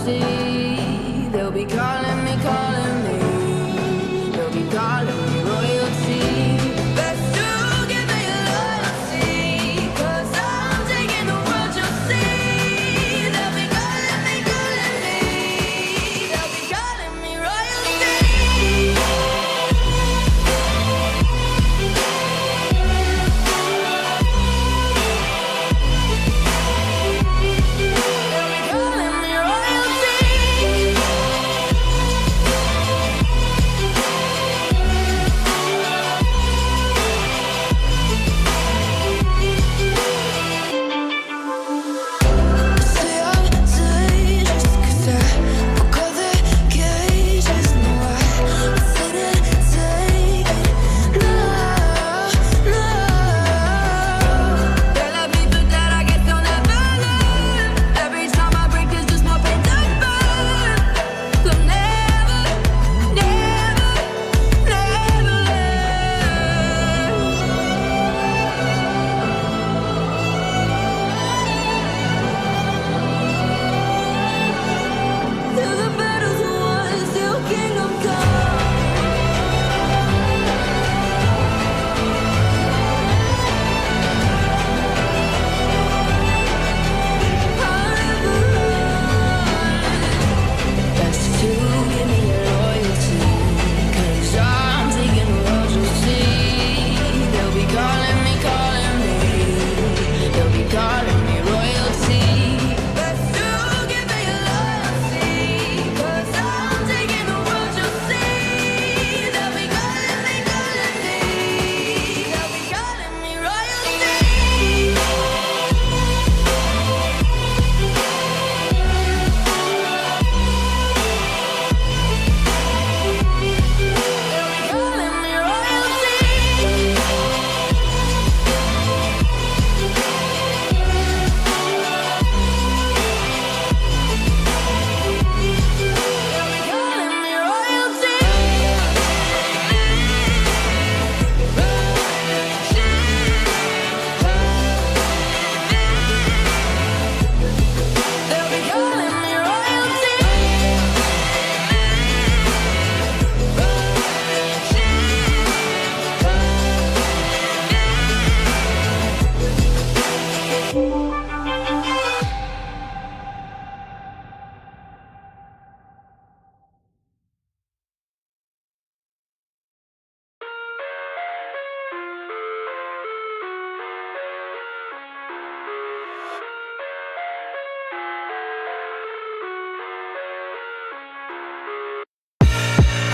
royalty. They'll be calling me, calling me. They'll be calling me royalty. Best to give me loyalty, 'cause I'm taking the world, you'll see. They'll be calling me, calling me. They'll be calling me royalty.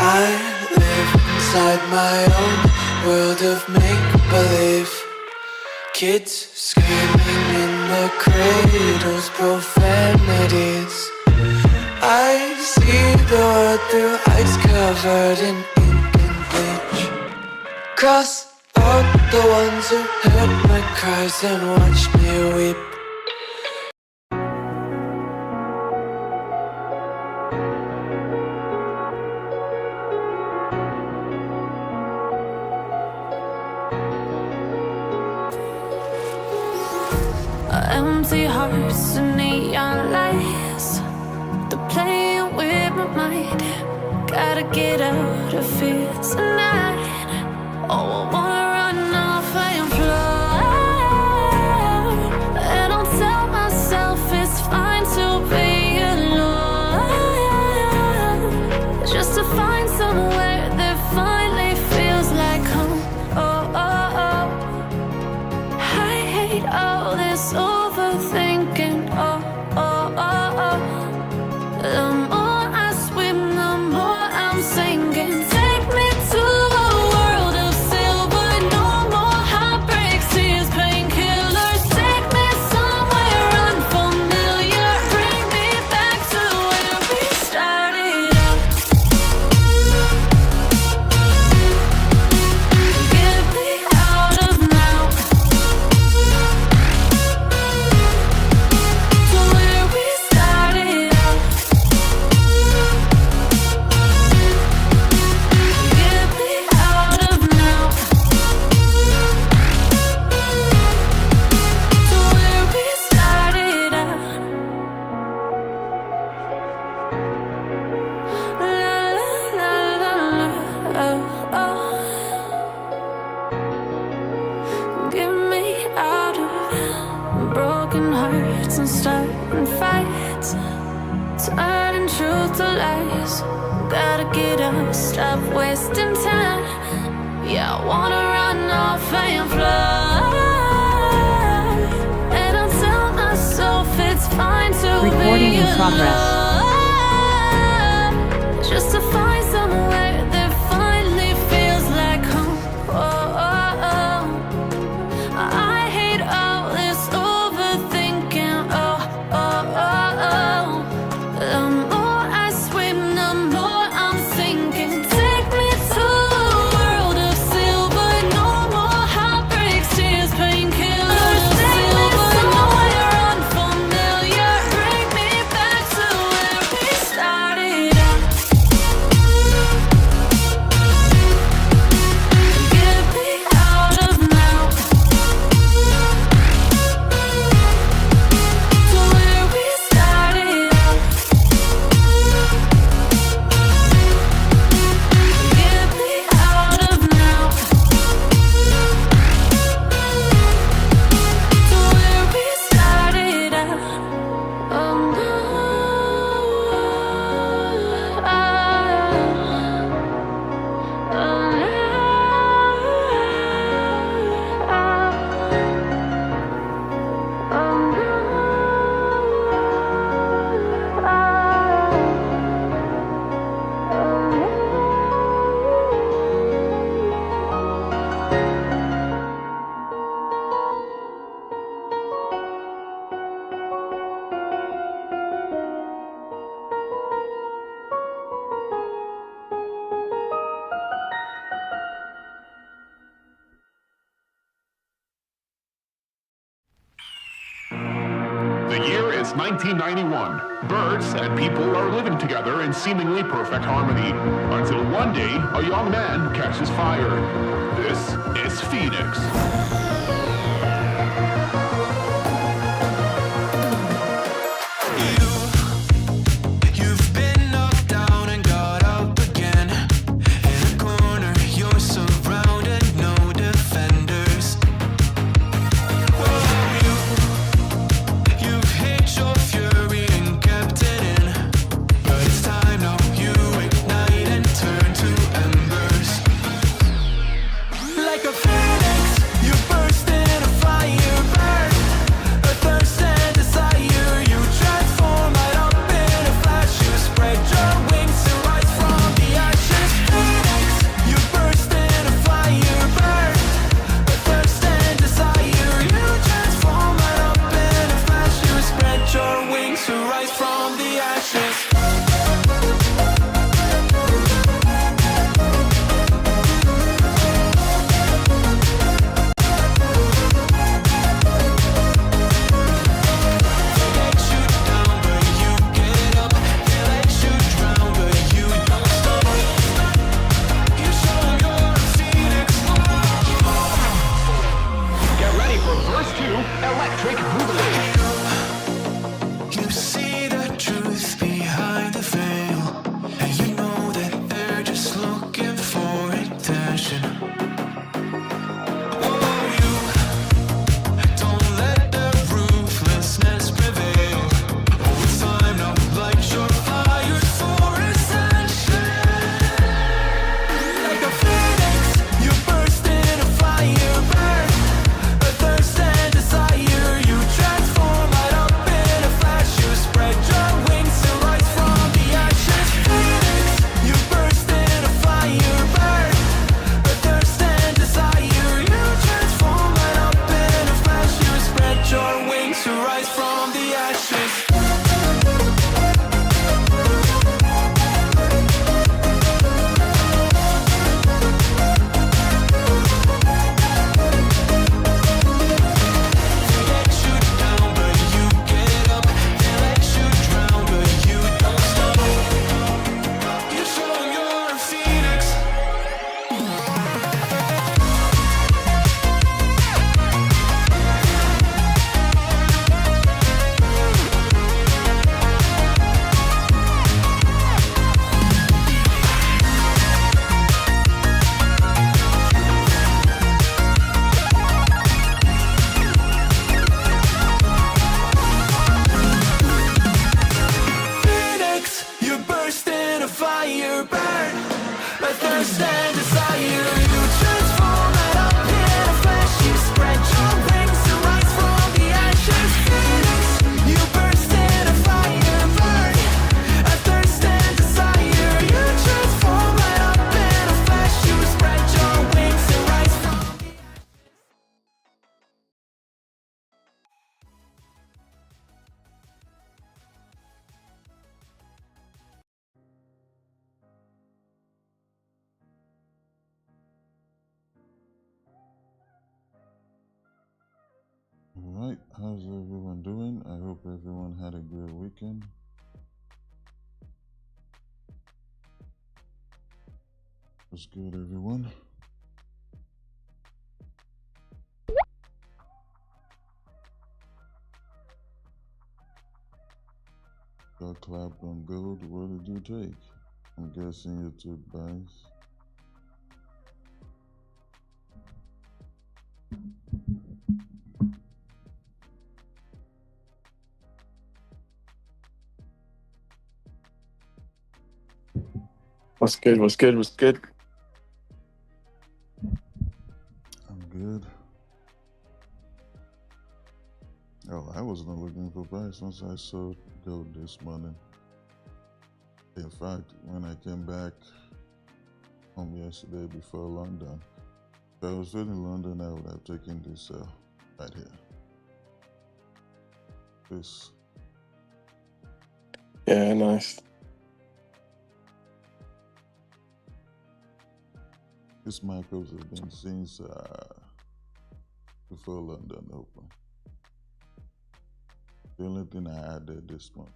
I live inside my own world of make-believe. Kids screaming in the cradles, profanities. I see the world through ice covered in ink and bleach. Cross out the ones who heard my cries and watched me weep. Empty hearts and neon lights, they're playing with my mind. Gotta get out of here tonight. Oh, I wanna run off and fly. And I'll tell myself it's fine to be alone, just to find somewhere that finally feels like home. Oh, oh, oh. I hate all this overthinking. Oh, oh, oh, adding truth to lies. Gotta get up, stop wasting time. Yeah, I wanna run off and fly. And I'll tell myself it's fine to Recording be in progress. alone. Just to find somewhere that finally feels like home. I hate all this overthinking. The more I swim, the more I'm sinking. Take me to a world of silver. No more heartbreaks, tears, painkillers. Take me somewhere unfamiliar. Bring me back to where we started out. Get me out of now. To where we started out. Get me out of now. To where we started out. Oh no. The year is 1991. Birds and people are living together in seemingly perfect harmony. Until one day, a young man catches fire. This is Phoenix. You've been knocked down and got up again. In a corner, you're surrounded, no defenders. You've hid your fury and kept it in. But it's time now, you ignite and turn to embers. Like a phoenix, you burn fire burn. My thirst and desire. You transform right up in a flash. You spread your wings and rise from the ashes. Phoenix, you burst in a fire burn. My thirst and desire. You transform right up in a flash. You spread your wings and rise from the ashes. Alright, how's everyone doing? I hope everyone had a good weekend. What's good, everyone? Got clapped on gold. What did you take? I'm guessing you took buys. What's good? What's good? What's good? I'm good. Oh, I was not looking for buys once I saw gold this morning. In fact, when I came back home yesterday before London, if I was still in London, I would have taken this right here. This. Yeah, nice. This Michaels has been since before London Open. The only thing I added this month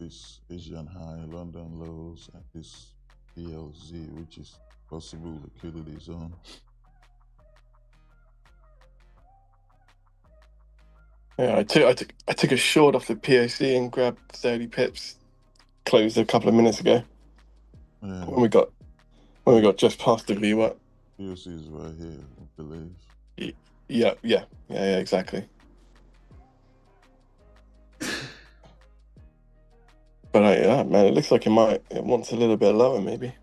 is Asian High, London Lows, and this PLZ, which is possible liquidity zone. Yeah, I took a short off the POC and grabbed 30 pips. Closed a couple of minutes ago Yeah, when we got just past the VWAP. PLC is right here, I believe. Yeah, exactly. But yeah, man, it looks like it wants a little bit lower, maybe.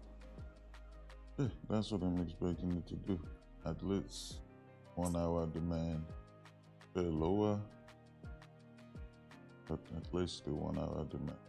Yeah, that's what I'm expecting it to do. At least 1 hour demand a bit lower, but at least the 1 hour demand.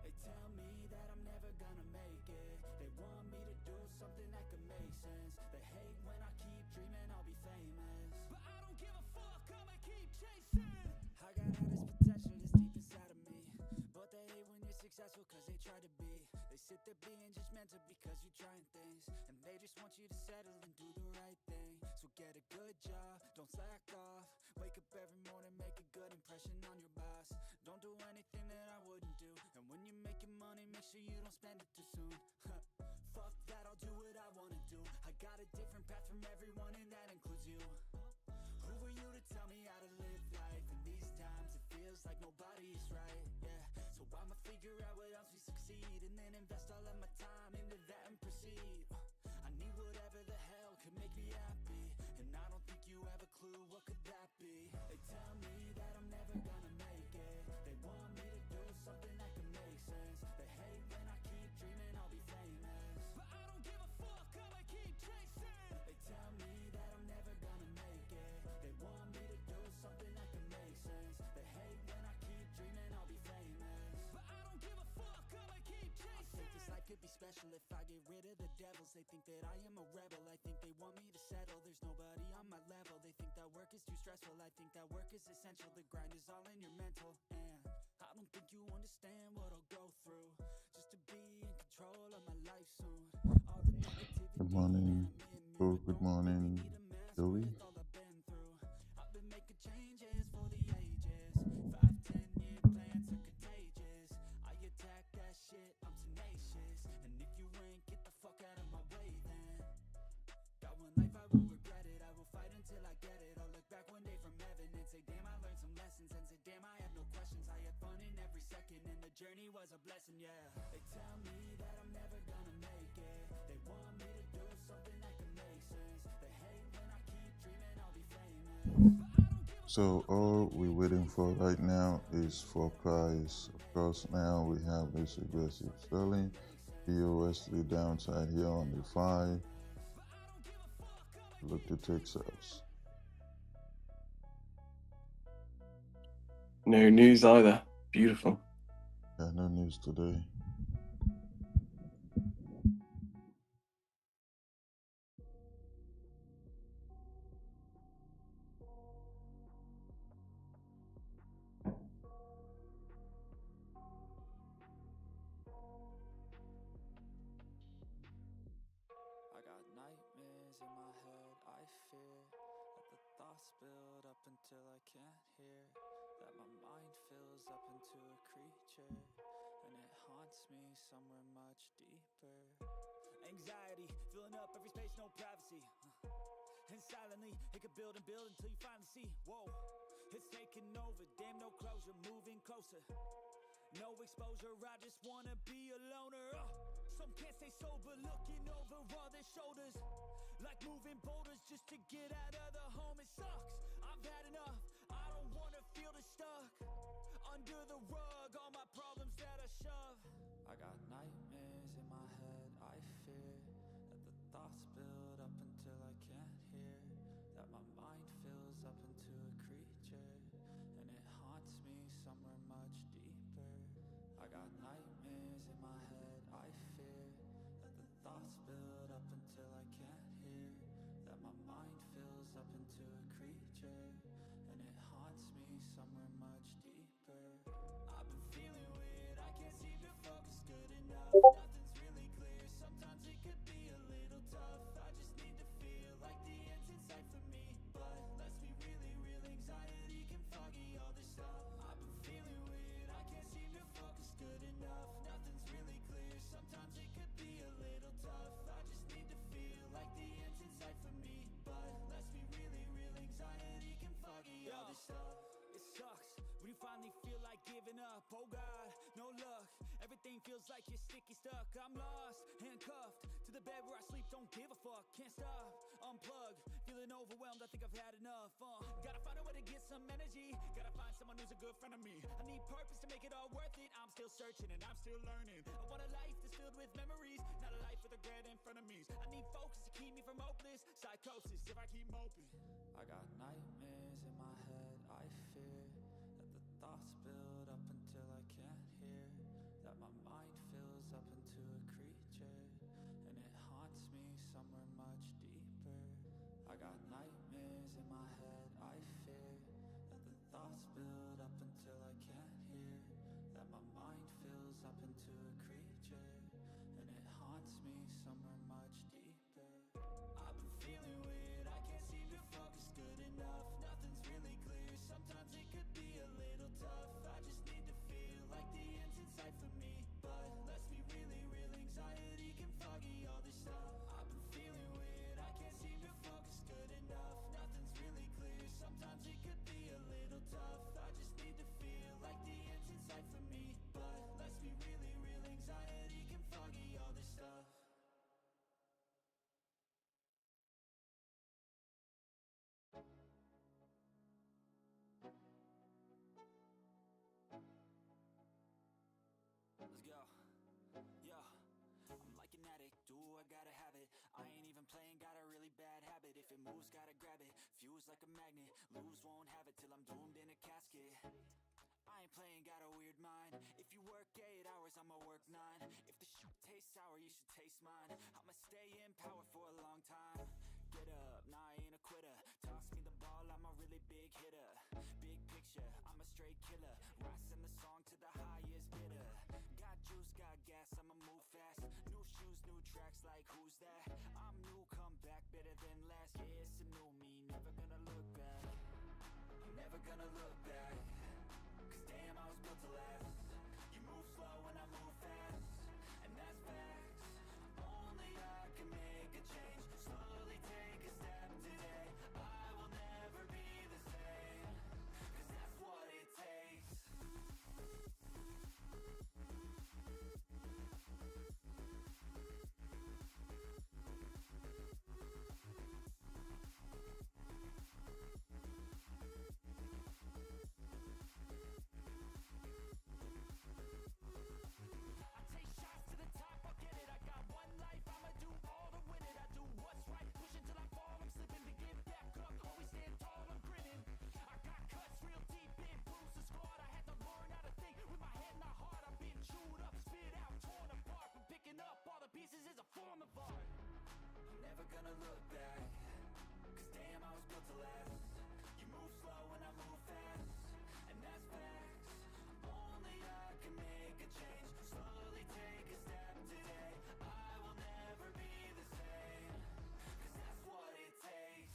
They tell me that I'm never gonna make it. They want me to do something that could make sense. They hate when I keep dreaming I'll be famous, but I don't give a fuck, I'ma keep chasing. I got all this potential that's deep inside of me, but they hate when you're successful cause they try to be. They sit there being judgmental because you're trying things, and they just want you to settle and do the right thing. So get a good job, don't slack off. Wake up every morning, make a good impression on your boss. Don't do anything that I wouldn't do, and when you're making money, make sure you don't spend it too soon. Fuck that, I'll do what I wanna do. I got a different path from everyone, and that includes you. Who were you to tell me how to live life? In these times, it feels like nobody is right, yeah. So I'ma figure out what else we succeed, and then invest all of my time into that and proceed. I need whatever the hell could make me happy, and I don't think you have a clue what could that be. They tell me that I'm never be special if I get rid of the devils. They think that I am a rebel, I think they want me to settle. There's nobody on my level, they think that work is too stressful. I think that work is essential, the grind is all in your mental. And I don't think you understand what I'll go through just to be in control of my life soon. All the negativity Good morning. Oh, good morning, Joey. with all I've been through. I've been making changes for the ages. 5-10 year plans are contagious. I attack that shit, I'm tenacious. And if you ain't, get the fuck out of my way then. Got one life, I won't regret it. I will fight until I get it. I'll look back one day from heaven and say, damn, I learned some lessons. And say, damn, I had no questions. I had fun in every second, and the journey was a blessing, yeah. They tell me that I'm never gonna make it. They want me to do something that can make sense. They hate when I keep dreaming I'll be famous. So all we're waiting for right now is for price. Of course, now we have this aggressive selling. BOSD downside here on the 5. Look to take sales. No news either. Beautiful. Yeah, no news today. I got nightmares in my head, I fear that the thoughts build up until I can't hear, that my mind fills up into a creature, and it haunts me somewhere much deeper. Anxiety, filling up every space, no privacy. And silently, it could build and build until you finally see, whoa, it's taking over, damn no closure, moving closer. No exposure, I just wanna be a loner. Some can't stay sober, looking over all their shoulders, like moving boulders just to get out of the home. It sucks, I've had enough, I don't wanna feel the stuck under the rug, all my problems that I shove. I got nightmares in my head, I fear that the thoughts build up until I can't hear, that my mind fills up into a creature, and it haunts me somewhere much deeper. I got nightmares in my head, I fear that the thoughts build up until I can't hear, that my mind fills up into a creature, and it haunts me somewhere much deeper. I've been feeling weird, I can't seem to focus good enough. Nothing's really clear, sometimes it could be a little tough. I just need to feel like the end's in sight for me, but let's be really real, anxiety can foggy all this stuff. I've been feeling weird, I can't seem to focus good enough. Nothing's really clear, sometimes it could be a little tough. I just need to feel like the end's in sight for me, but let's be really real, anxiety can foggy all this stuff. It sucks when you finally feel like giving up. Oh God, no luck, everything feels like you're sticky stuck. I'm lost, handcuffed to the bed where I sleep, don't give a fuck. Can't stop, unplug, feeling overwhelmed, I think I've had enough. Gotta find a way to get some energy, gotta find someone who's a good friend of me. I need purpose to make it all worth it, I'm still searching and I'm still learning. I want a life that's filled with memories, not a life with regret in front of me. I need focus to keep me from hopeless psychosis if I keep moping. I got nightmares in my head, I fear that the thoughts build up until I can't hear, that my mind fills up into a creature, and it haunts me somewhere much deeper. I got nightmares in my head, I fear that the thoughts build up until I can't hear, that my mind fills up into a creature, and it haunts me somewhere much deeper. I've been feeling weird, I can't seem to focus good enough. Nothing's really clear, sometimes it could be a little tough. I just need to feel like the end's in sight for me, but let's be really real, anxiety can foggy all this stuff. I've been feeling weird, I can't seem to focus good enough. Nothing's really clear, sometimes it could be a little tough. I just need to feel like the end's in sight for me, but let's be really real, anxiety can foggy all this stuff. Let's go. Yo, I'm like an addict, do I gotta have it. I ain't even playing, got a really bad habit. If it moves, gotta grab it, fuse like a magnet. Lose, won't have it till I'm doomed in a casket. I ain't playing, got a weird mind. If you work 8 hours, I'ma work 9. If the shoot tastes sour, you should taste mine. I'ma stay in power for a long time. Get up, nah, I ain't a quitter. Toss me the ball, I'm a really big hitter. Big picture, I'm a straight killer. Rising the song to the highest bidder. Got juice, got gas, I'ma move fast. New shoes, new tracks, like who's that? I'm new, come back, better than last. Yeah, it's a new me, never gonna look back. I'm never gonna look back. Cause damn, I was built to last. You move slow and I move fast, and that's facts. Only I can make a change. Slowly take a step today. I will never be the same. Cause that's what it takes. I take shots to the top, I'll get it. I got one life, I'ma do all to win it. I do what's right, push until I fall. I'm slipping to get back up, always stand tall, I'm grinning. I got cuts real deep, been bruised and scarred. I had to learn how to think with my head and my heart. I've been chewed up, spit out, torn apart. But picking up all the pieces is a form of art. I'm never gonna look back. Cause damn, I was built to last. You move slow and I move fast, and that's facts. Only I can make a change. Slowly take a step today. I will never be the same. Cause that's what it takes.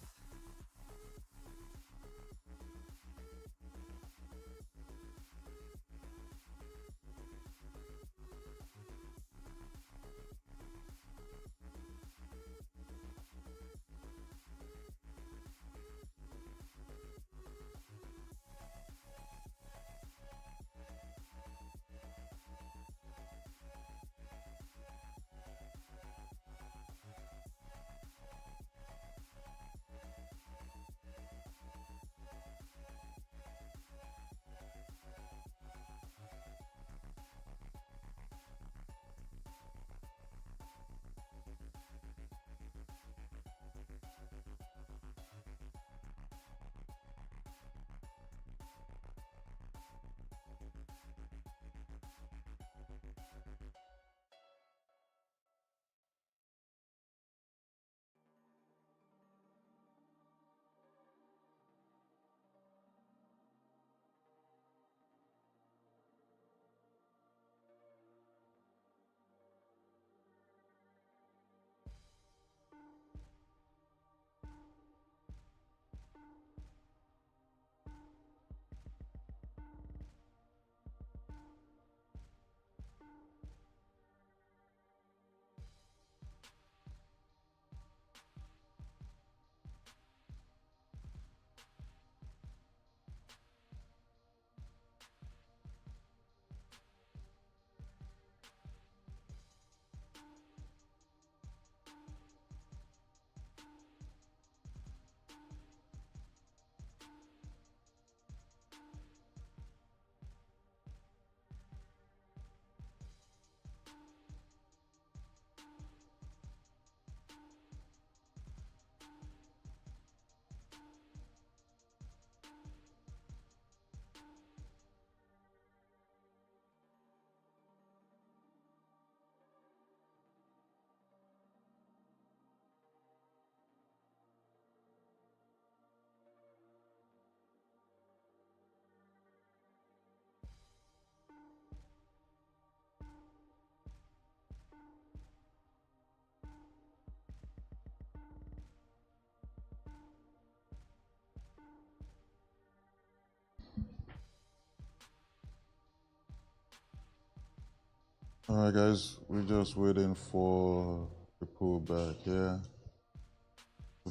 Alright guys, we're just waiting for the pullback here.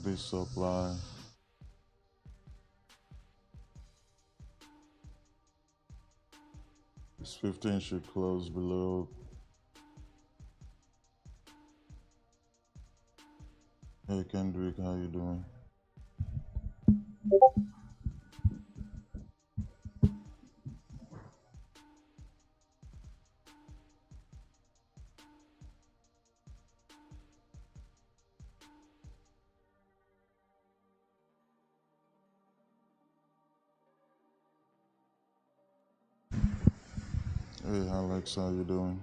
This supply. This 15 should close below. Hey Kendrick, how you doing? Hey Alex, how you doing?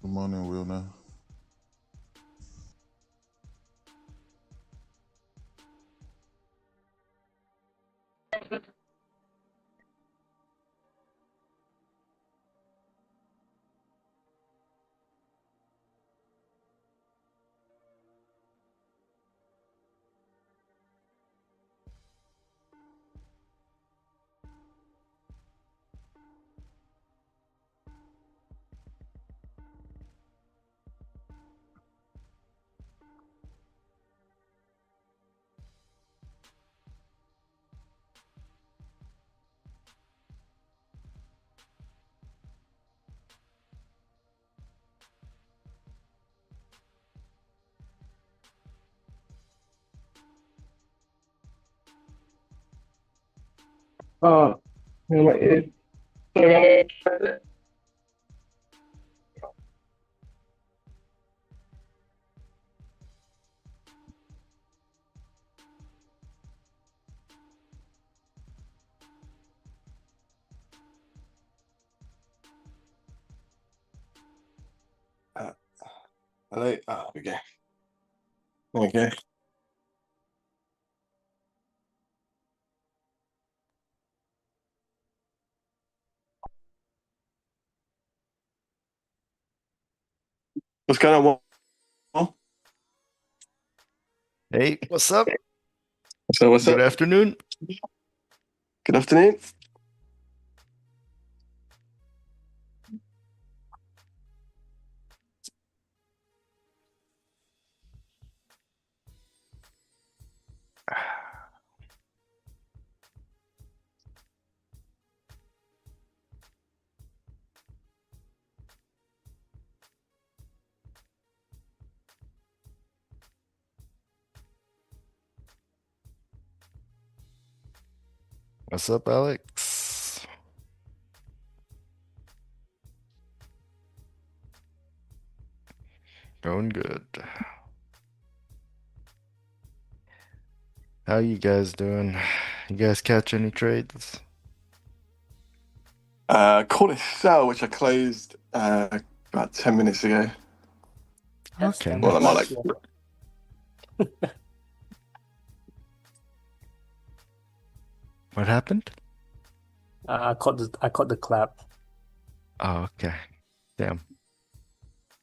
Good morning, Wilna. Oh, my ear. Uh, hello. Oh, okay. Okay. What's going on? Will? Hey, what's up? So what's Good up? afternoon. Good afternoon. What's up, Alex? Going good. How you guys doing? You guys catch any trades? Caught a sell which I closed about 10 minutes ago. Okay, Well, I'm nice. like, What happened? I caught the clap. Oh, okay. Damn.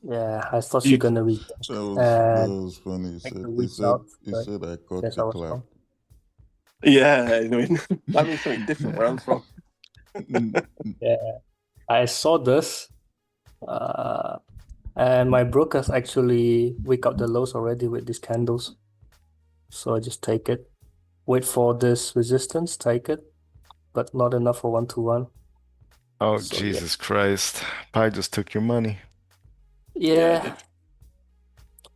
Yeah, I thought you, you're gonna retest That and was funny. make the reach out, He but said I caught guess the I was clap. wrong. yeah, I mean, that means something different where I'm from. Yeah, I saw this, uh, and my brokers actually wake up the lows already with these candles, so I just take it. Wait for this resistance, take it, but not enough for 1-to-1. Oh, So yeah, Jesus Christ. Pi just took your money. Yeah, I yeah. did.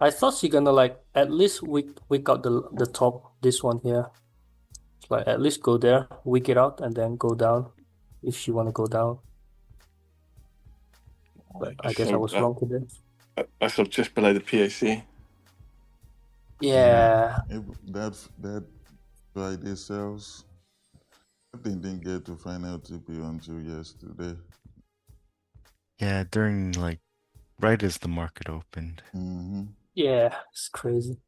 I thought she's gonna like at least wake out the top, this one here. Like at least go there, weak it out, and then go down if you want to go down. But I guess I So was wrong today. I saw just below the PAC. Yeah, That Friday sales, I think didn't get to final TP until yesterday. Yeah, during like right as the market opened. Mm-hmm. yeah, it's crazy.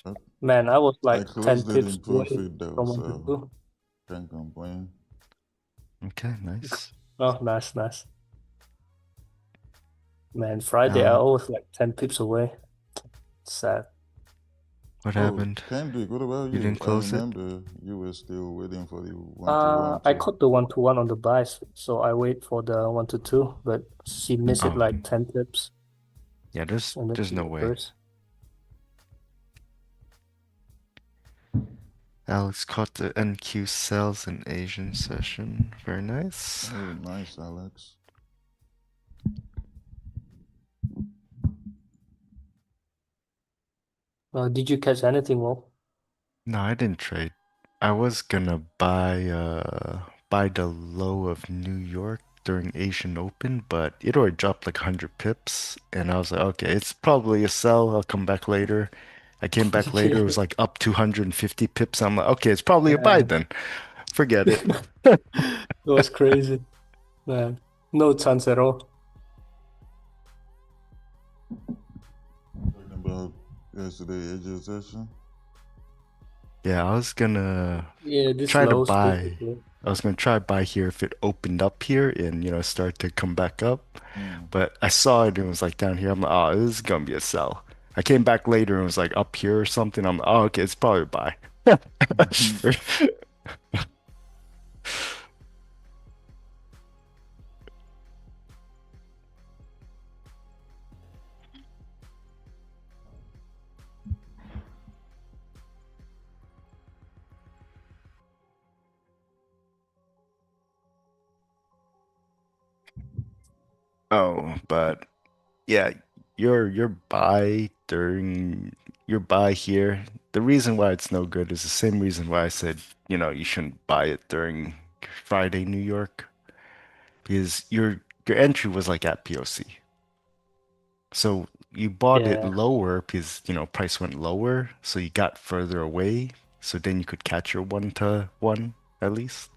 I, Man, I was I like 10 closed it pips in away profit though, from one to so two. can't complain. Okay, nice. Oh, nice, nice. Man, Friday I Um, was like 10 pips away. Sad. what Oh, happened? Kendrick, what about You you? didn't I close it? remember you were still waiting for the 1-to-1 I too. caught the 1-to-1 on the buys, so I wait for the 1-to-2, but she missed it Oh, like 10 pips, yeah, there's and then there's she no way. reversed. Alex caught the NQ sells in Asian session. Very nice. Oh, nice, Alex. Did you catch anything, Will? No, I didn't trade. I was gonna buy the low of New York during Asian Open, but it already dropped like 100 pips, and I was like, okay, it's probably a sell. I'll come back later. I came back later, it was like up 250 pips. I'm like, okay, it's probably a buy Yeah. then. Forget it. It was crazy, man. No chance at all. Talking about yesterday edge session. Yeah, I was gonna Yeah, this try to lows buy. basically. I was gonna try to buy here if it opened up here and start to come back up. But I saw it and it was like down here. I'm like, oh, this is gonna be a sell. I came back later and it was like up here or something. I'm like, oh, okay, it's probably a buy. Oh, but yeah, your buy during your buy here. The reason why it's no good is the same reason why I said, you shouldn't buy it during Friday New York because your entry was like at POC. So you bought it Yeah, lower because, price went lower, so you got further away, so then you could catch your 1-to-1 at least.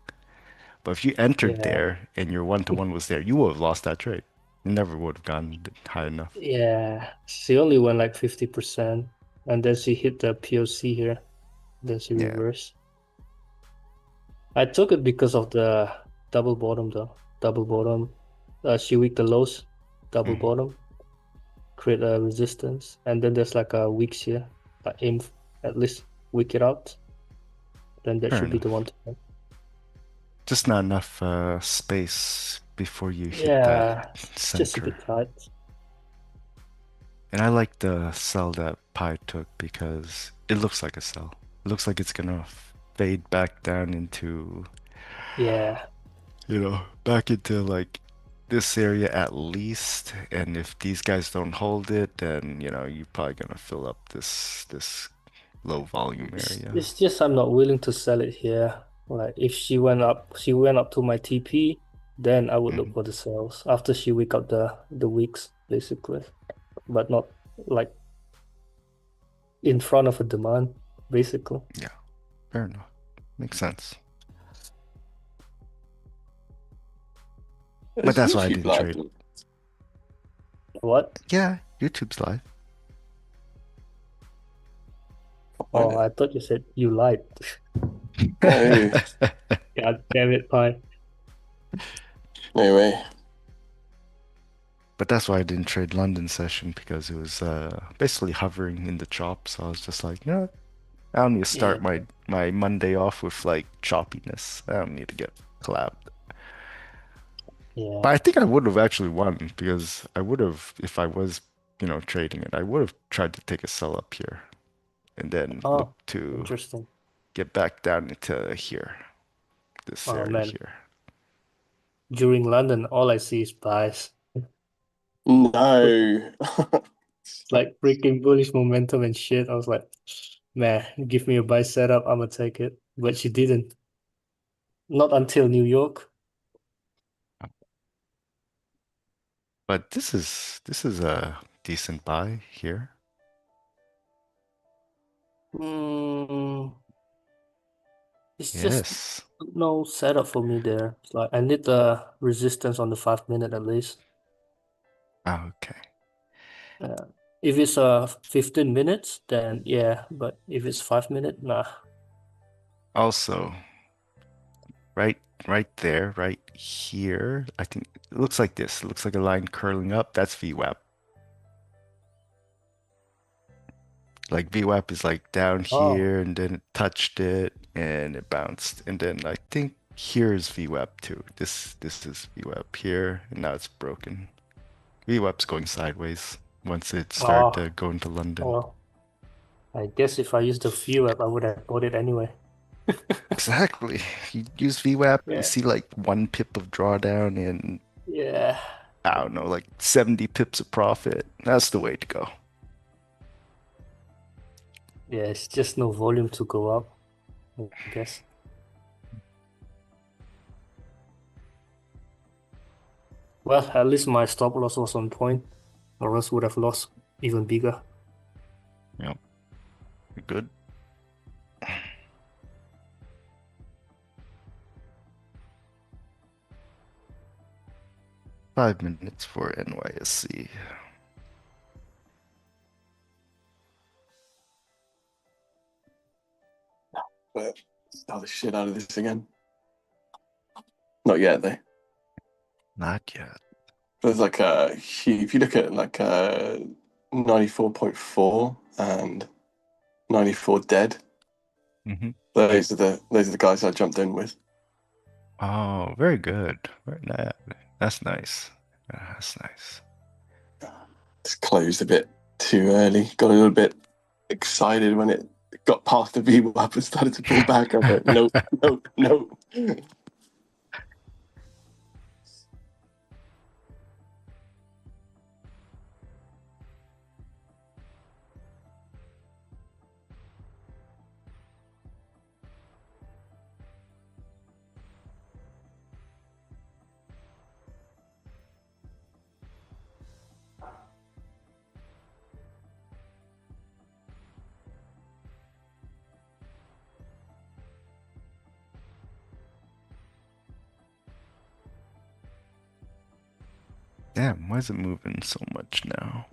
But if you entered yeah, there and your 1-to-1 was there, you would have lost that trade. You never would have gone high enough. yeah. She only went like 50%, and then she hit the POC here. Then she Yeah. reversed. I took it because of the double bottom though. Double bottom. She weak the lows, double Mhm. bottom, create a resistance, and then there's like a weak here. I aim at least weak it out. Then that Fair should be the one enough. to win. Just not enough space before you hit that Yeah, it's just a center. bit tight. And I like the sell that Pi took because it looks like a sell. It looks like it's gonna fade back down into, Yeah, back into like this area at least. And if these guys don't hold it, then you're probably gonna fill up this low volume area. it's just I'm not willing to sell it here. Like if she went up to my TP, then I would look Mhm. for the sales after she weak out the weeks basically, but not like in front of a demand basically. Yeah, fair enough. Makes sense. But Is that's why I YouTube didn't live? trade. What? Yeah, YouTube's live. I'll find Oh, it. I thought you said you lied. No, God damn it, Pi. no way. But that's why I didn't trade London session because it was basically hovering in the chop. So I was just like, I don't need to Yeah, start my Monday off with like choppiness. I don't need to get collabed. yeah. But I think I would have actually won because I would have, if I was, trading it, I would have tried to take a sell up here and then look Oh, to interesting. get back down into here, this Oh area man, here. during London, all I see is buys. No. Like freaking bullish momentum and shit. I was like, man, give me a buy setup, I'm gonna take it. But she didn't. Not until New York. But this is a decent buy here. Mm, it's just Yes. no setup for me there. It's like I need the resistance on the 5 minute at least. Okay. Uh, if it's 15 minutes, then yeah. But if it's 5 minute, nah. Also, right right there, right here, I think it looks like this. It looks like a line curling up. That's VWAP. Like VWAP is like down Oh, here and then it touched it and it bounced. And then I think here's VWAP too. This is VWAP here and now it's broken. VWAP's going sideways once it started to oh, go into London. well. I guess if I used the view app, I would have bought it anyway. Exactly. You use VWAP, you Yeah, see like 1 pip of drawdown and yeah, I don't know, like 70 pips of profit. That's the way to go. yeah. It's just no volume to go up, I guess. Well, at least my stop loss was on point, or else would have lost even bigger. Yep. You're good. 5 minutes for NYSC. But start the shit out of this again. Not yet, though. Not yet. There's like if you look at like 94.4 and 94 dead, Mm-hmm. those are the guys I jumped in with. Oh, very good. That's nice. That's nice. It's closed a bit too early. Got a little bit excited when it got past the VWAP and started to pull back. I was like, nope, nope, nope. Damn, why is it moving so much now?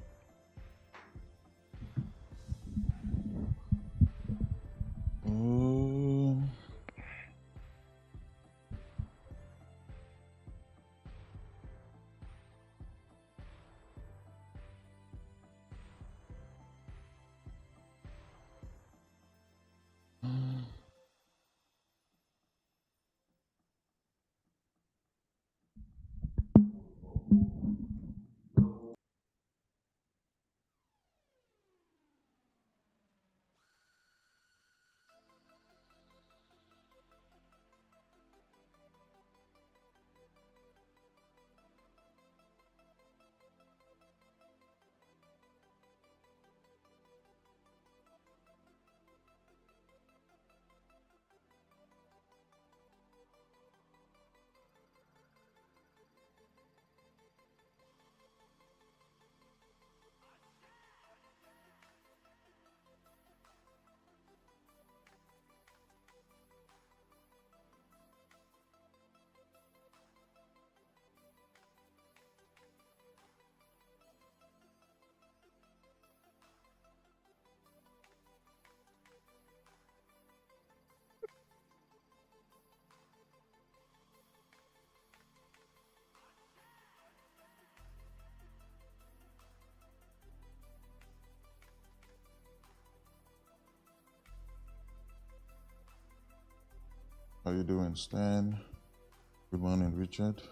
How you doing, Stan? Good morning, Richard.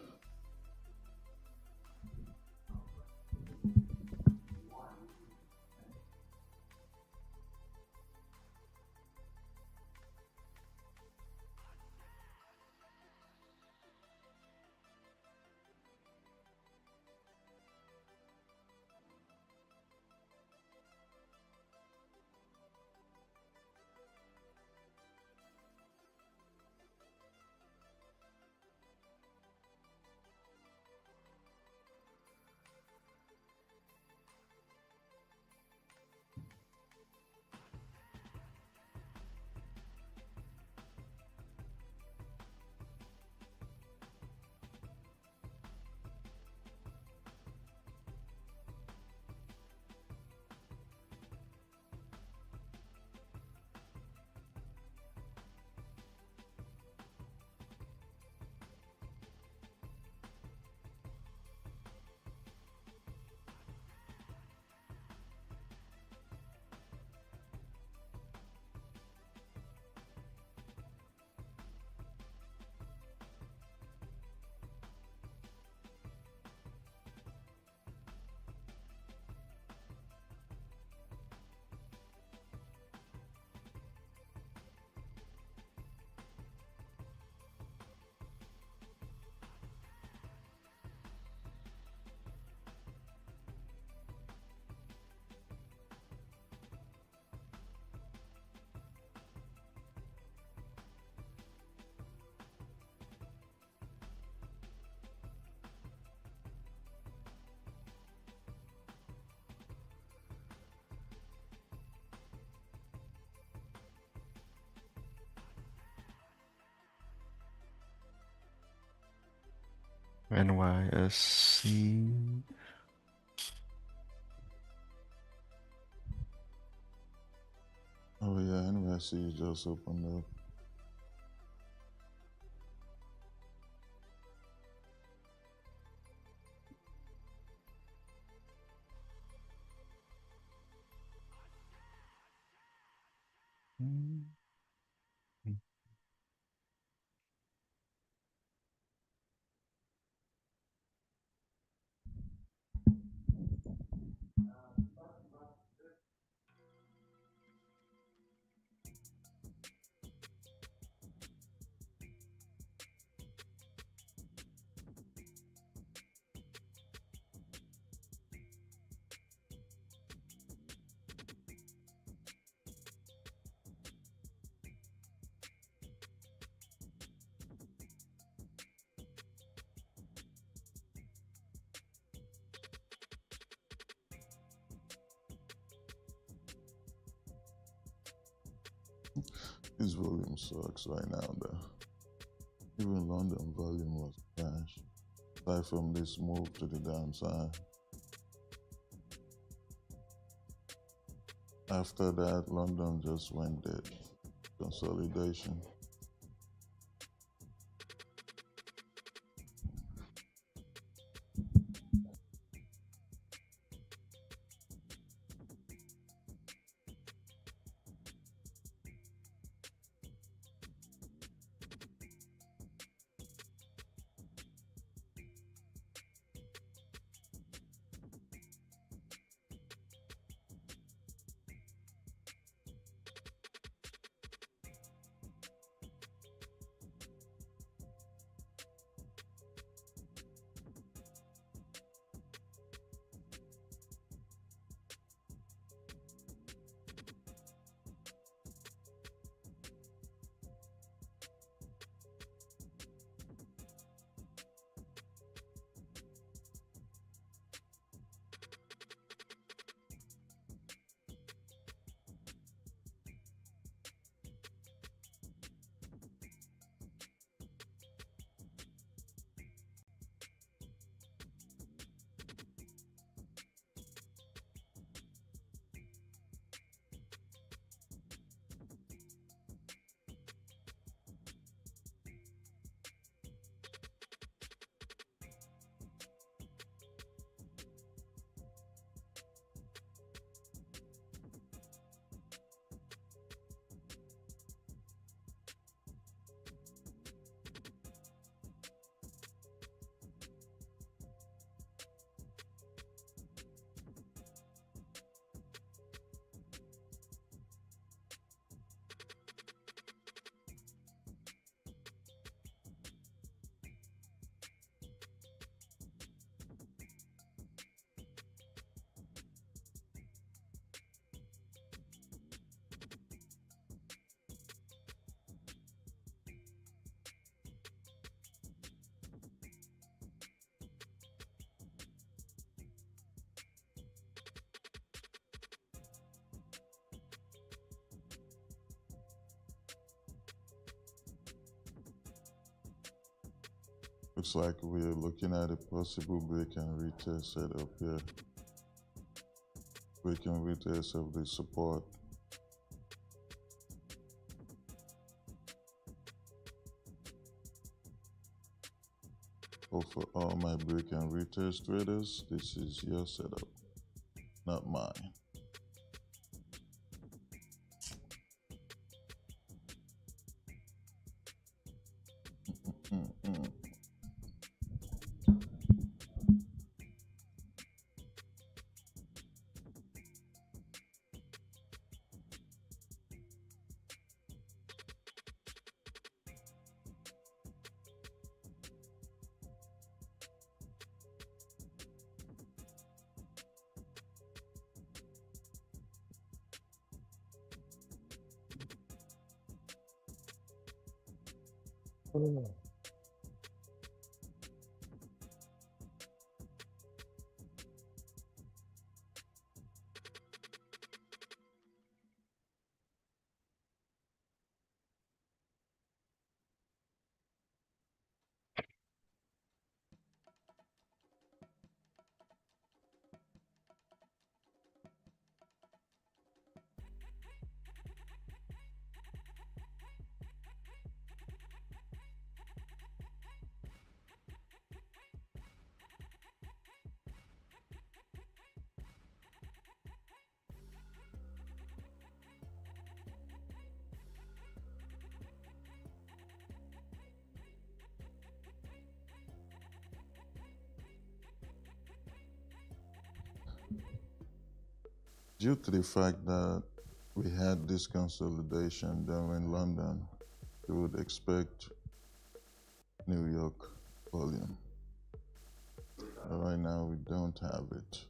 NYSC. Oh yeah, NYC just opened up. His volume sucks right now, though. Even London volume was trash. Aside from this move to the downside. After that, London just went dead. Consolidation. Looks like we're looking at a possible break and retest setup here. Break and retest of the support. So for all my break and retest traders, this is your setup, not mine. Due to the fact that we had this consolidation down in London, you would expect New York volume. But right now we don't have it.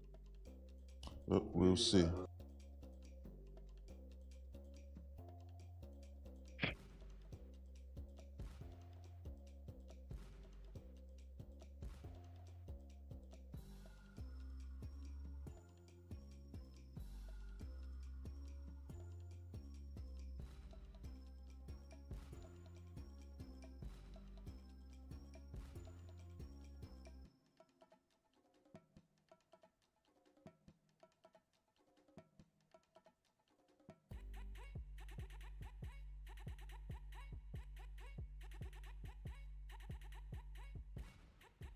But we'll see.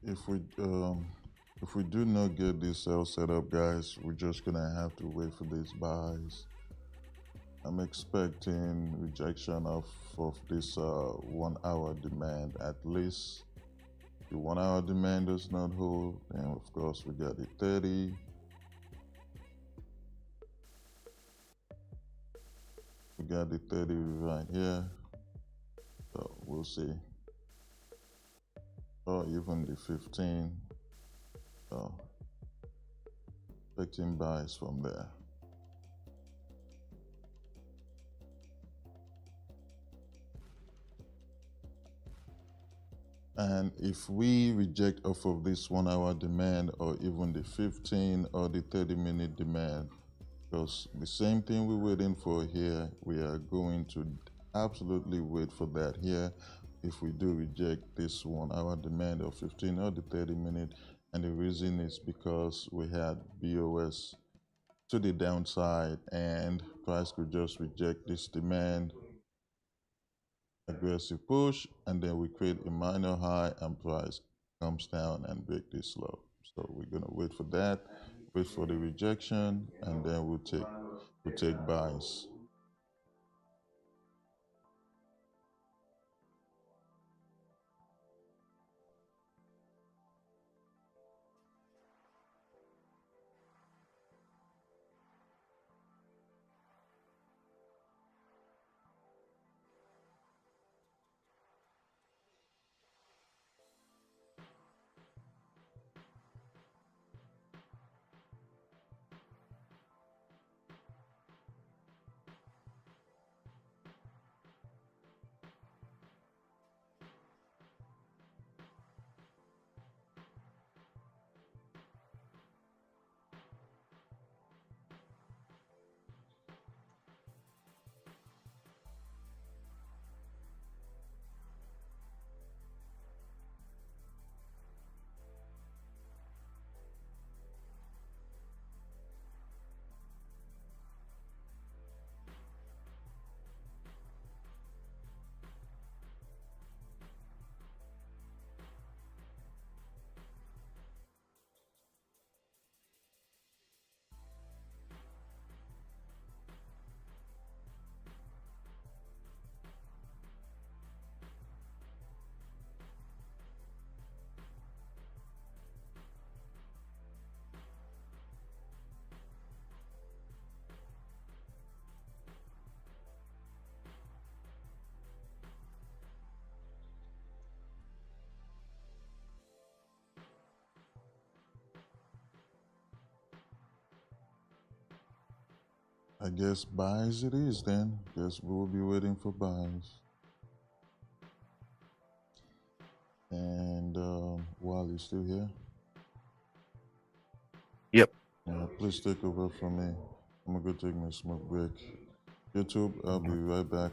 if we do not get this sell set up, guys, we're just gonna have to wait for these buys. I'm expecting rejection of this 1 hour demand at least. The 1 hour demand does not hold, and of course we got the 30. We got the 30 right here, so we'll see. Or even the 15. So expecting buys from there. And if we reject off of this 1 hour demand, or even the 15 or the 30-minute demand, because the same thing we're waiting for here, we are going to absolutely wait for that here if we do reject this 1 hour demand or 15 or the 30-minute. And the reason is because we had BOS to the downside and price could just reject this demand, aggressive push, and then we create a minor high and price comes down and break this low. So we're gonna wait for that, wait for the rejection, and then we'll take buys. I guess buys it is then. Guess we'll be waiting for buys. And Wally's still here? Yep. Please take over from me. I'm gonna go take my smoke break. YouTube, I'll be right back.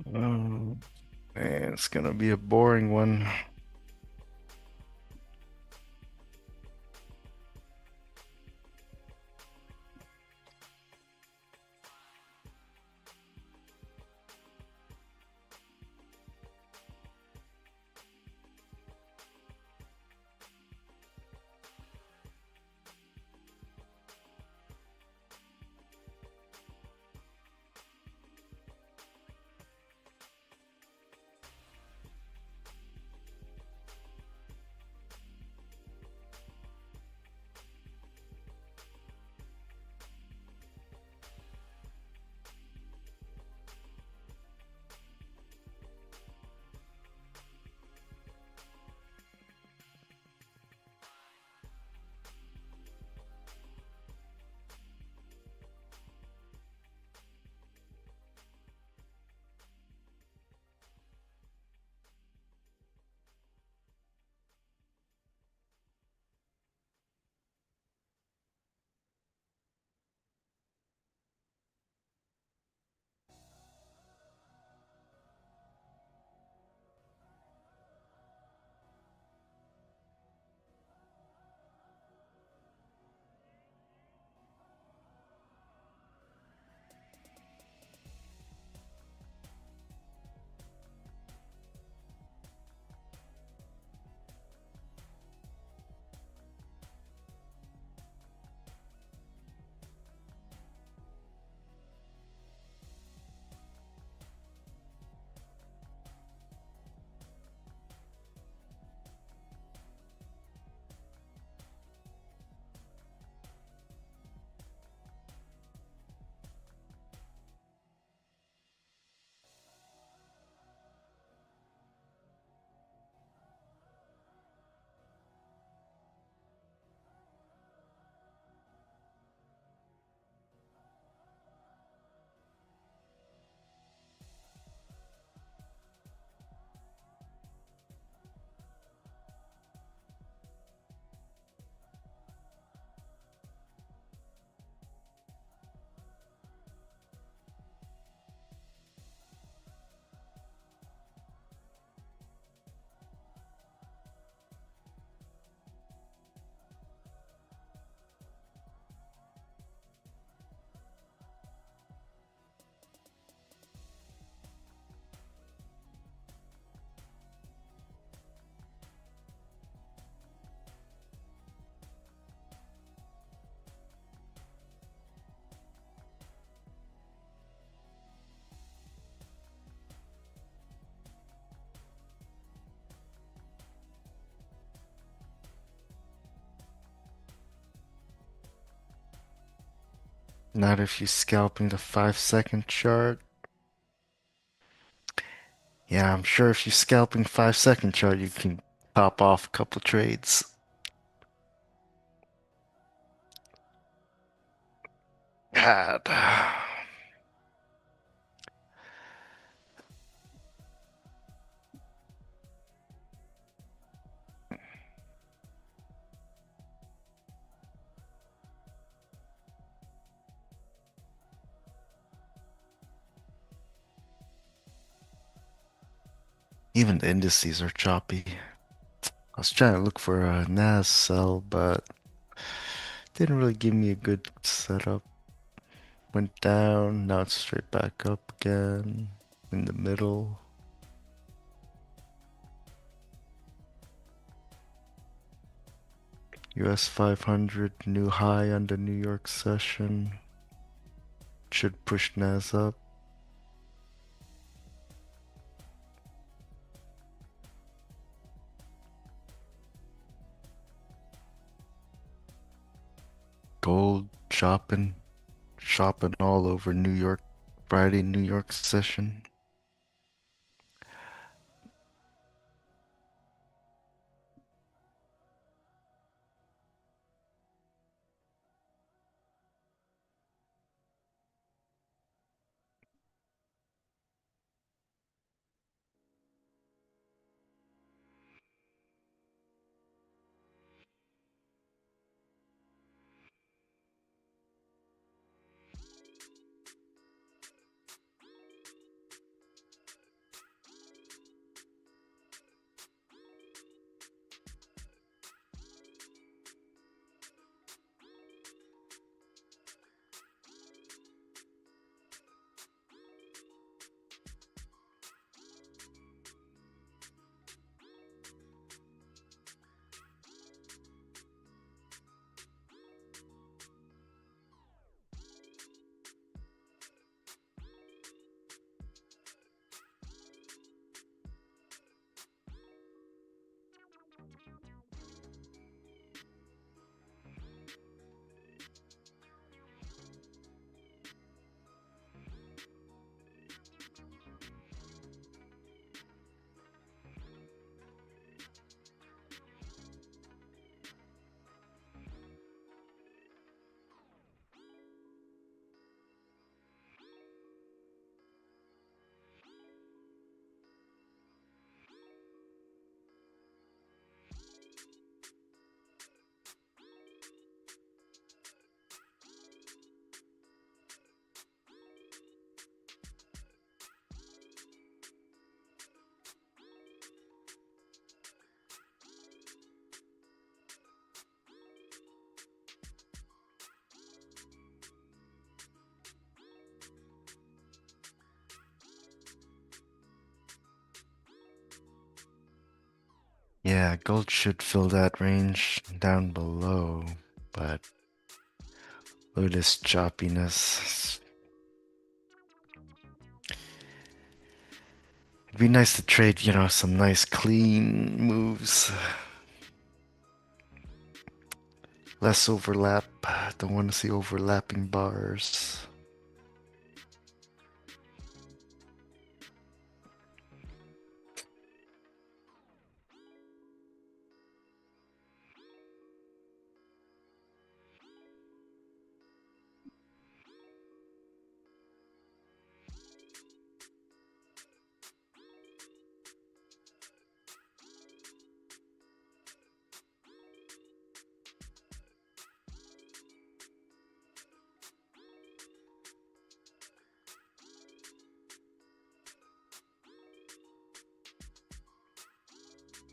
Man, it's gonna be a boring one. Not if you're scalping the 5-second chart. Yeah, I'm sure if you're scalping 5-second chart, you can top off a couple trades. God. Even the indices are choppy. I was trying to look for a NAS sell, but didn't really give me a good setup. Went down, now it's straight back up again, in the middle. US 500 new high on the New York session. Should push NAS up. Gold shopping all over New York. Friday New York session. Yeah, gold should fill that range down below, but look at this choppiness. It'd be nice to trade, some nice clean moves. Less overlap. Don't want to see overlapping bars.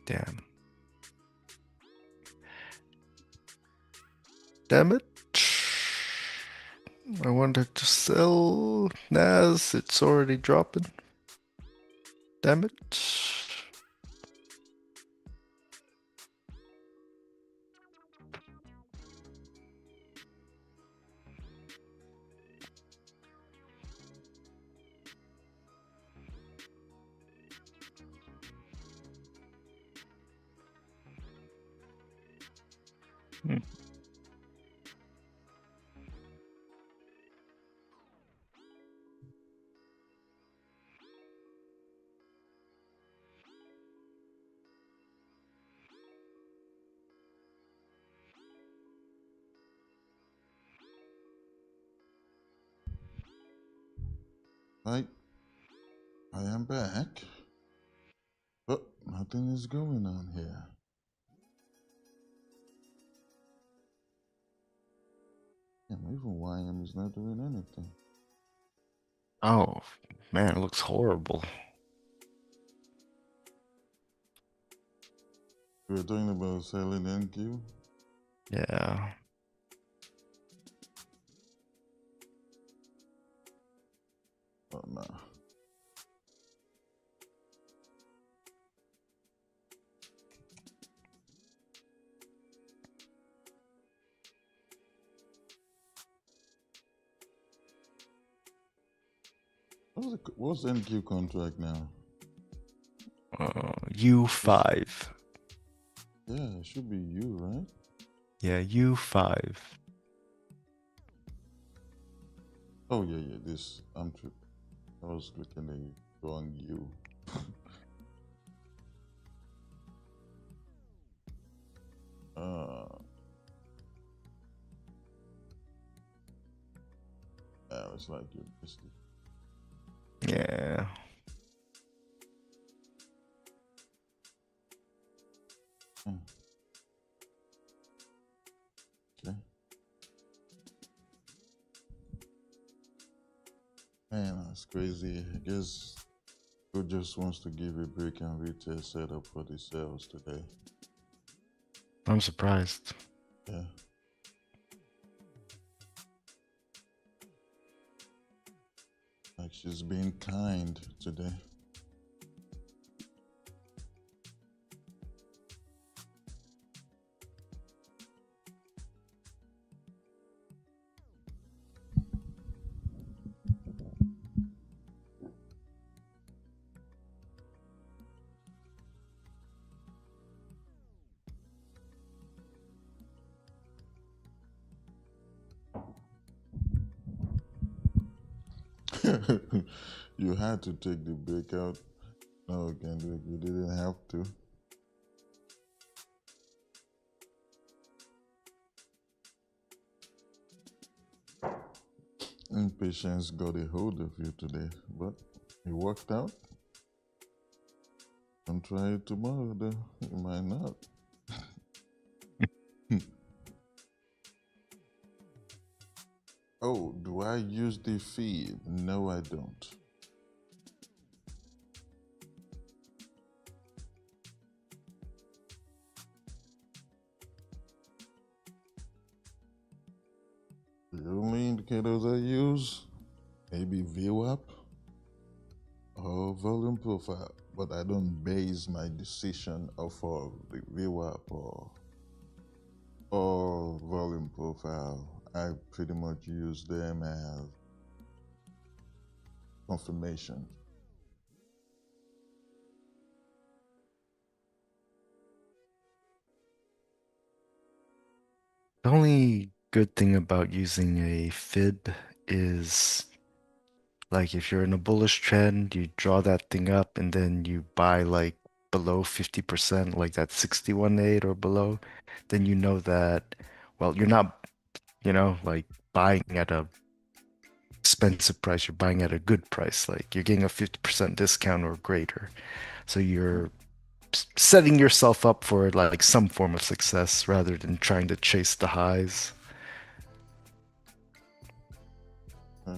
Damn. Damn it. I wanted to sell Nas. It's already dropping. Damn it. Right, I am back. But nothing is going on here. And even YM is not doing anything. Oh, man, it looks horrible. We were talking about selling NQ. Yeah. Oh no. What's the NQ contract now? U5. Yeah, it should be you, right? Yeah, U5. Oh yeah, this I'm tripping. I was looking at the wrong you. Yeah, it's like you missed it. Yeah. Okay. Man, that's crazy. I guess who just wants to give a break and retail setup for the sales today. I'm surprised. Yeah. Like she's being kind today. You had to take the break out. No, Kendrick, you didn't have to. Impatience got a hold of you today, but it worked out. Don't try it tomorrow, though. You might not. Oh, do I use the feed? No, I don't. The only indicators I use, maybe VWAP. volume profile, but I don't base my decision off of the VWAP or volume profile. I pretty much use them as confirmation. The only good thing about using a fib is like if you're in a bullish trend, you draw that thing up and then you buy like below 50%, like that 61.8 or below, then you know that, well, you're not, like buying at a expensive price, you're buying at a good price. Like you're getting a 50% discount or greater. So you're setting yourself up for like some form of success rather than trying to chase the highs. Uh,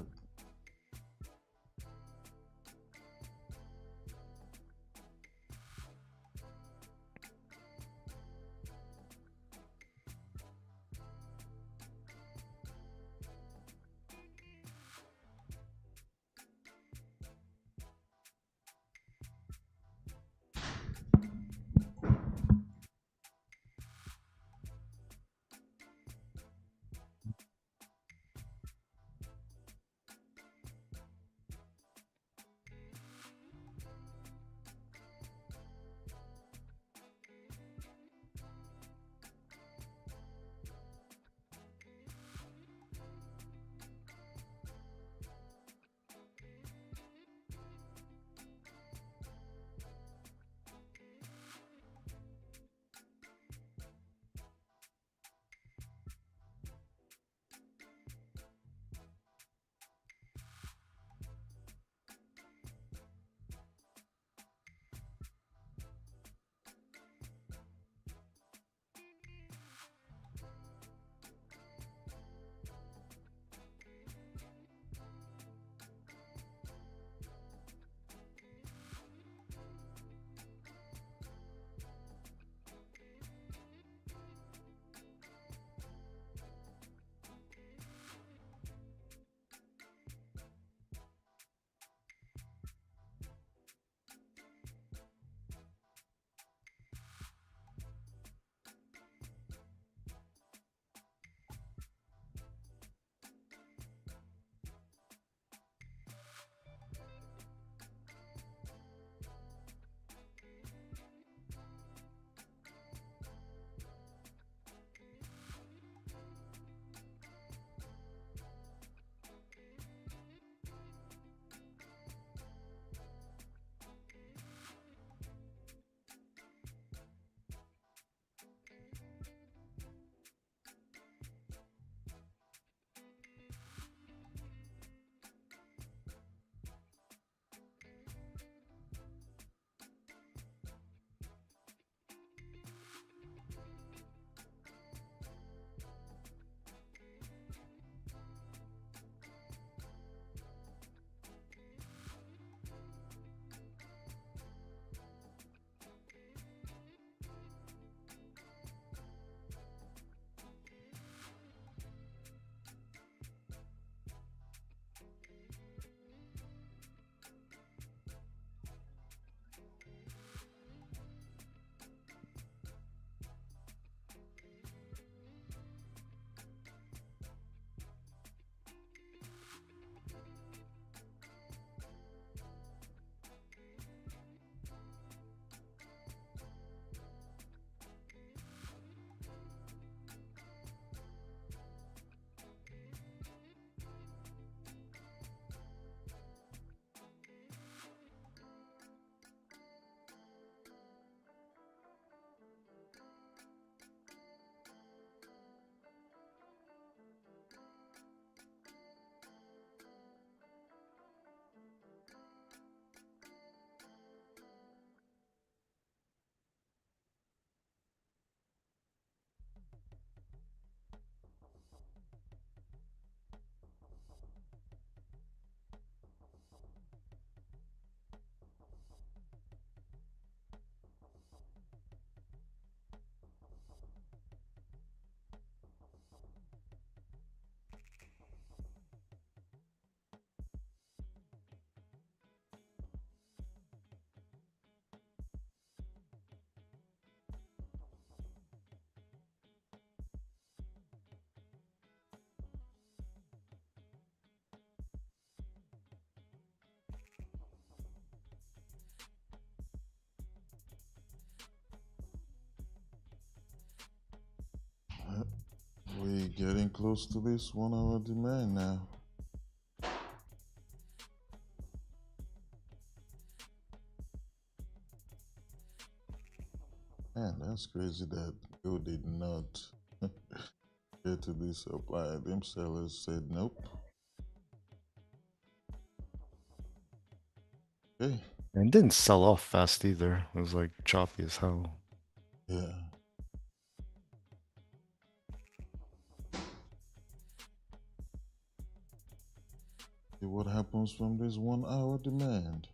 We getting close to this 1 hour demand now. Man, that's crazy that Go did not get to this supply. Them sellers said nope. Okay. And it didn't sell off fast either. It was like choppy as hell. Yeah. See what happens from this 1 hour demand.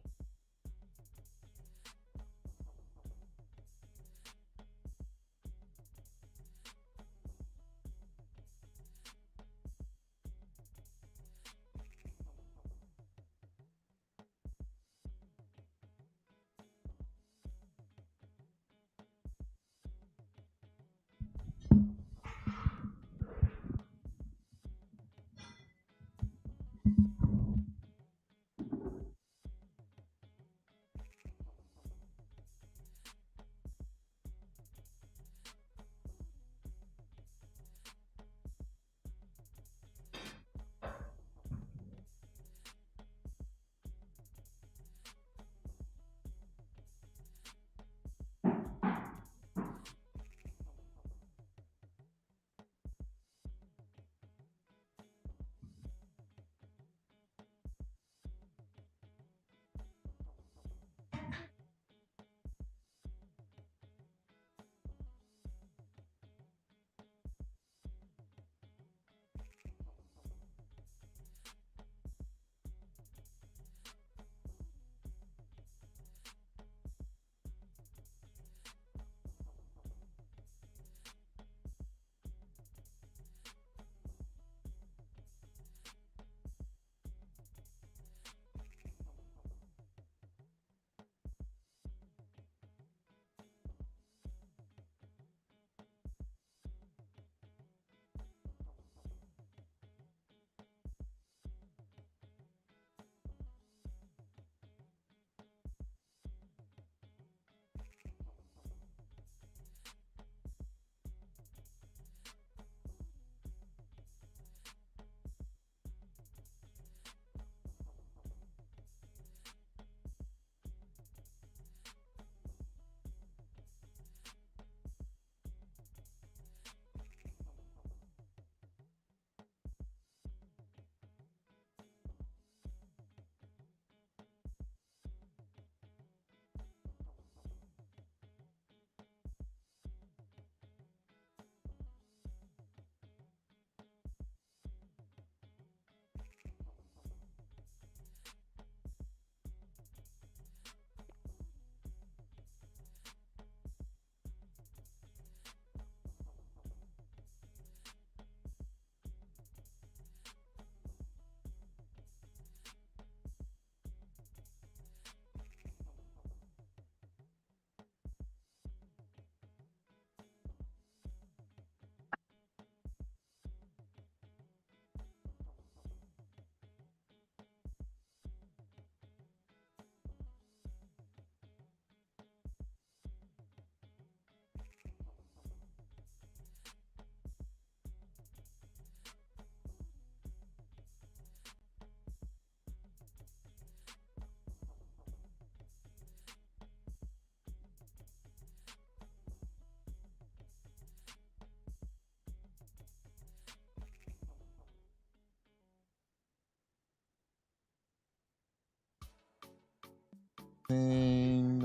And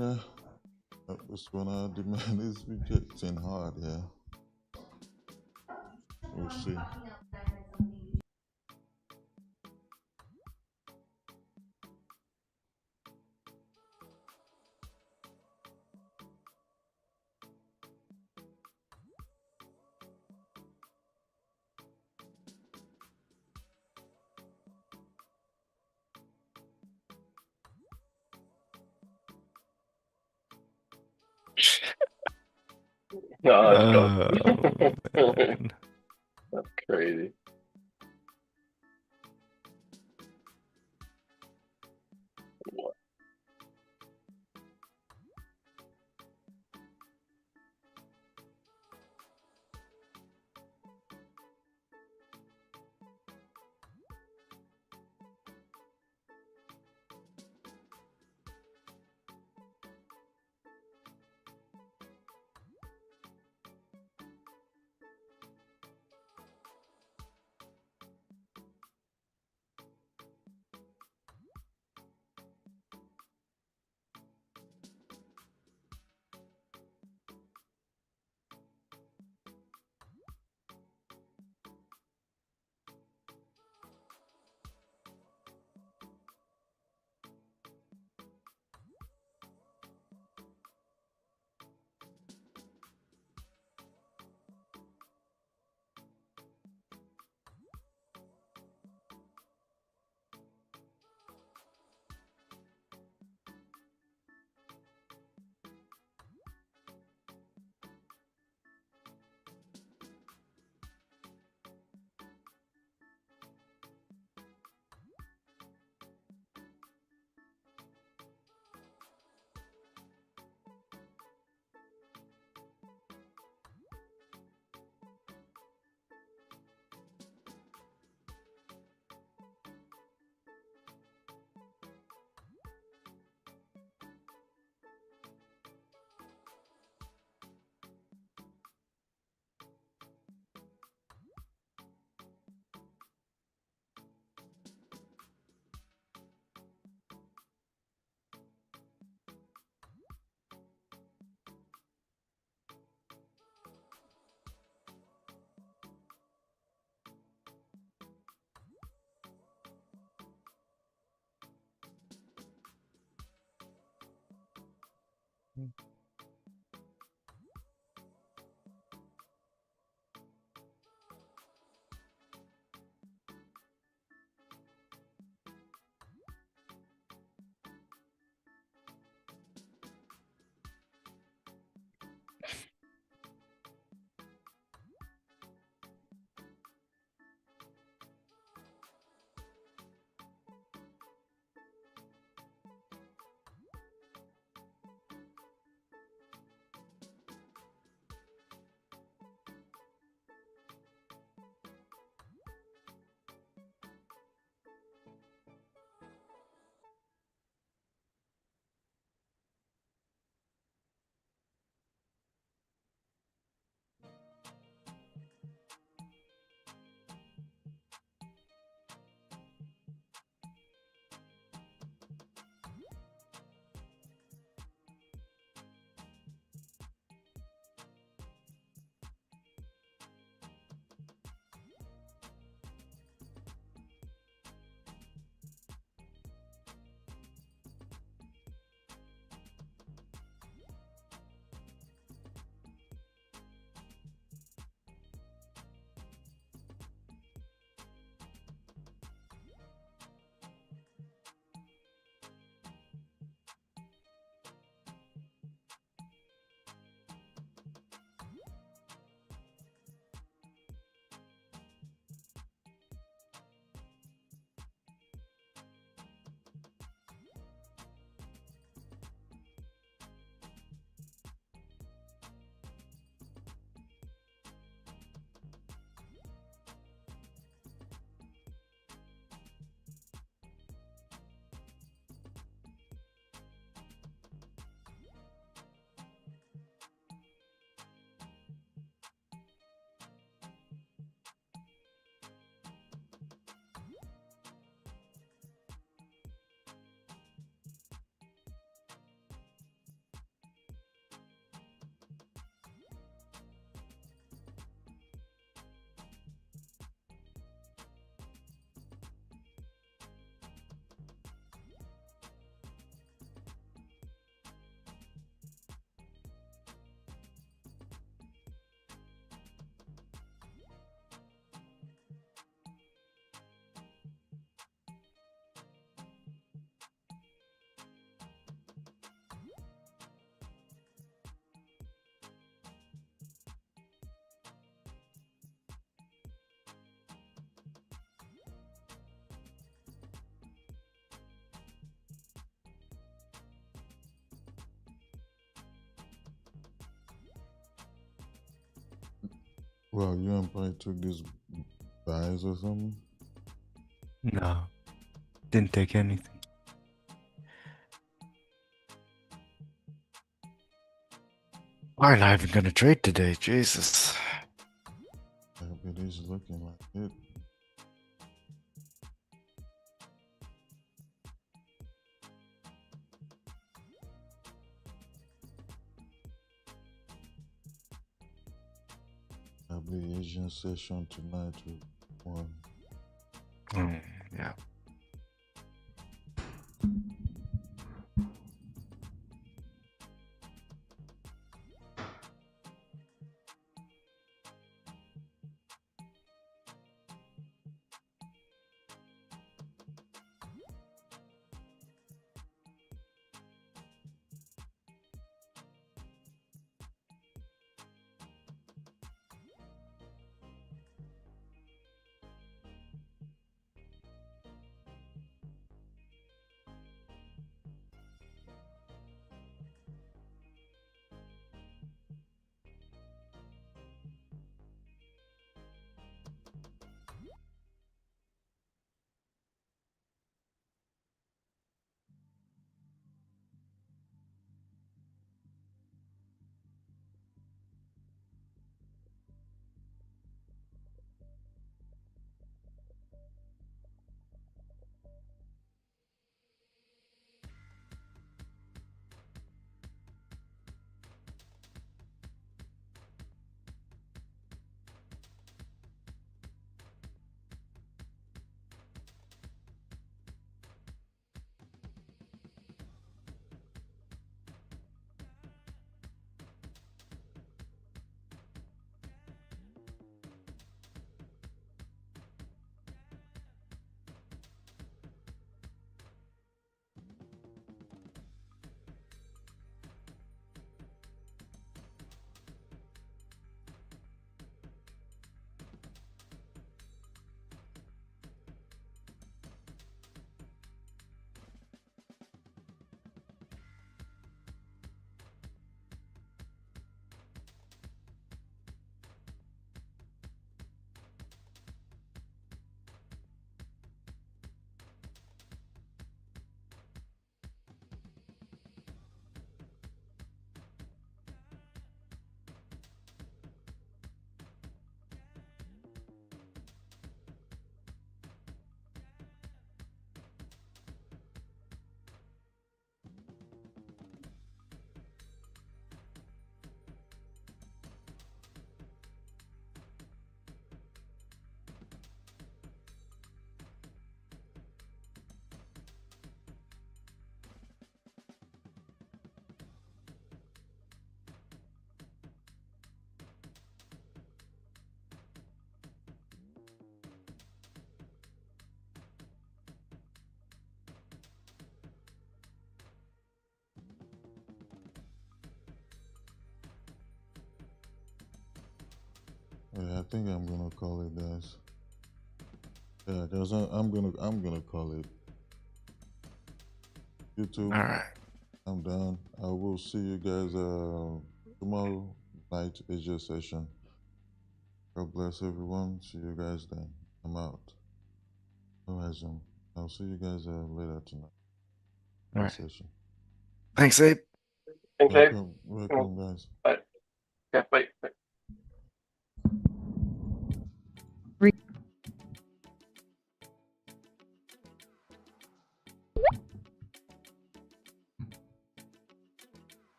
this 1 hour demand is rejecting hard, yeah. We'll see. No, that's Oh, gone. man. That's crazy. What? Well, you and probably took these buys or something? No, didn't take anything. We're not even gonna trade today, Jesus. I hope it is looking like it. I'll be Asian session tonight with one. Yeah. Yeah, I think I'm gonna call it, guys. Yeah, guys, I'm gonna call it. YouTube, All right. I'm done. I will see you guys tomorrow night Asia session. God bless everyone. See you guys then. I'm out. No Zoom. I'll see you guys later tonight. All right. Session. Thanks, Abe. Thanks, Abe. Welcome, guys. Bye. Yeah, bye.